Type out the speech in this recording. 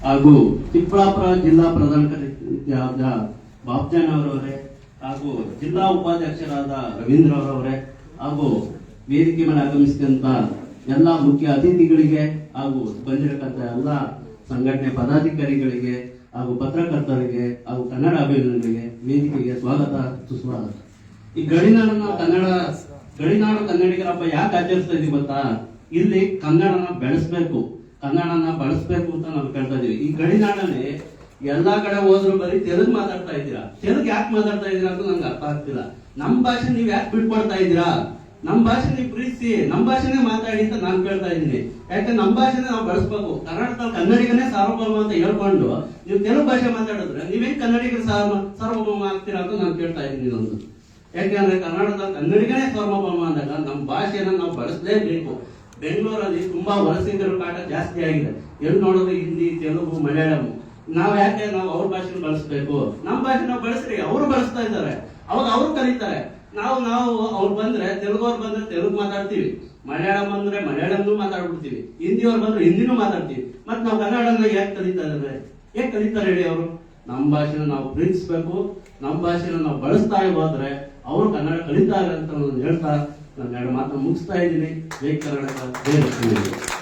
ಹಾಗೂ ಚಿಕ್ಕಬಳ್ಳಾಪುರ ಜಿಲ್ಲಾ ಪ್ರಧಾನ ಕಾರ್ಯದರ್ಶಿಯಾದ ಬಾಬ್ಜಾನ್ ಅವರವರೇ ಹಾಗೂ ಜಿಲ್ಲಾ ಉಪಾಧ್ಯಕ್ಷರಾದ ರವೀಂದ್ರ ಅವರವರೇ ಹಾಗೂ ವೇದಿಕೆ ಮೇಲೆ ಆಗಮಿಸಿದಂತ ಎಲ್ಲ ಮುಖ್ಯ ಅತಿಥಿಗಳಿಗೆ ಹಾಗೂ ಬಂದಿರತಕ್ಕಂಥ ಎಲ್ಲ ಸಂಘಟನೆ ಪದಾಧಿಕಾರಿಗಳಿಗೆ ಹಾಗೂ ಪತ್ರಕರ್ತರಿಗೆ ಹಾಗೂ ಕನ್ನಡ ಅಭಿಮಾನಿಗಳಿಗೆ ವೇದಿಕೆಗೆ ಸ್ವಾಗತ ಸುಸ್ವಾಗತ. ಈ ಗಡಿನಾಡನ್ನ ಗಡಿನಾಡು ಕನ್ನಡಿಗರ ಹಬ್ಬ ಯಾಕೆ ಆಚರಿಸ್ತಾ ಇದೀವಿ ಗೊತ್ತಾ? ಇಲ್ಲಿ ಕನ್ನಡನ ಬೆಳೆಸ್ಬೇಕು, ಕನ್ನಡನ ಬಳಸ್ಬೇಕು ಅಂತ ನಾವು ಕೇಳ್ತಾ ಇದೀವಿ. ಈ ಗಡಿನಾಡಲ್ಲಿ ಎಲ್ಲಾ ಕಡೆ ಹೋದ್ರು ಬರೀ ತೆಲುಗು ಮಾತಾಡ್ತಾ ಇದ್ದೀರಾ. ತೆಲುಗು ಯಾಕೆ ಮಾತಾಡ್ತಾ ಇದ್ದೀರಾ ಅಂತ ನಂಗೆ ಅರ್ಥ ಆಗ್ತಿಲ್ಲ. ನಮ್ಮ ಭಾಷೆ ನೀವ್ ಯಾಕೆ ಬಿಟ್ಕೊಡ್ತಾ ಇದ್ದೀರಾ? ನಮ್ಮ ಭಾಷೆ ನೀವು ಪ್ರೀತಿಸಿ ನಮ್ಮ ಭಾಷೆನೇ ಮಾತಾಡಿ ಅಂತ ನಾನು ಕೇಳ್ತಾ ಇದ್ದೀನಿ. ಯಾಕೆ ನಮ್ಮ ಭಾಷೆನೇ ನಾವು ಬಳಸ್ಬೇಕು. ಕರ್ನಾಟಕದಲ್ಲಿ ಕನ್ನಡಿಗನೇ ಸಾರ್ವಭೌಮ ಅಂತ ಹೇಳ್ಕೊಂಡು ನೀವು ತೆಲುಗು ಭಾಷೆ ಮಾತಾಡಿದ್ರೆ ನೀವೇನ್ ಕನ್ನಡಿಗರ ಸಾರ್ವಭೌಮ ಆಗ್ತೀರಾ ಅಂತ ನಾನು ಕೇಳ್ತಾ ಇದ್ದೀನಿ. ಒಂದು ಯಾಕೆಂದ್ರೆ ಕರ್ನಾಟಕದಲ್ಲಿ ಕನ್ನಡಿಗನೇ ಸಾರ್ವಭೌಮ ಅಂದಾಗ ನಮ್ಮ ಭಾಷೆನ ನಾವು ಬಳಸಲೇಬೇಕು. ಬೆಂಗಳೂರಲ್ಲಿ ತುಂಬಾ ವಲಸಿಗರ ಕಾಟ ಜಾಸ್ತಿ ಆಗಿದೆ. ಎಲ್ಲಿ ನೋಡೋದು ಹಿಂದಿ, ತೆಲುಗು, ಮಲಯಾಳಂ. ನಾವು ಅವ್ರ ಭಾಷೆನ ಬಳಸ್ಬೇಕು. ನಮ್ಮ ಭಾಷೆ ನಾವು ಬಳಸ್ರಿ, ಅವರು ಬಳಸ್ತಾ ಇದ್ದಾರೆ, ಅವಾಗ ಅವರು ಕಲಿತಾರೆ. ನಾವು ಅವ್ರು ಬಂದ್ರೆ ತೆಲುಗು ಬಂದ್ರೆ ತೆಲುಗು ಮಾತಾಡ್ತೀವಿ, ಮಲಯಾಳಂ ಬಂದ್ರೆ ಮಲಯಾಳಂನು ಮಾತಾಡ್ಬಿಡ್ತೀವಿ, ಹಿಂದಿಯವ್ರು ಬಂದ್ರೆ ಹಿಂದಿನೂ ಮಾತಾಡ್ತೀವಿ. ಮತ್ ನಾವು ಕನ್ನಡನ ಯಾಕೆ ಕಲಿತಾ ಇದ್ದಾರೆ? ಹೇಗೆ ಕಲಿತಾರೆ ಹೇಳಿ ಅವರು? ನಮ್ಮ ಭಾಷೆನ ನಾವು ಪ್ರೀತಿಸ್ಬೇಕು, ನಮ್ಮ ಭಾಷೆನ ನಾವು ಬಳಸ್ತಾ ಹೋದ್ರೆ ಅವರು ಕನ್ನಡ ಕಲಿತಾರೆ ಅಂತ ಹೇಳ್ತಾ ನಾನು ಎರಡು ಮಾತನ್ನು ಮುಗಿಸ್ತಾ ಇದ್ದೀನಿ. ಜೈ ಕರ್ನಾಟಕ, ಜೈ ಲಕ್ಷ್ಮೀ.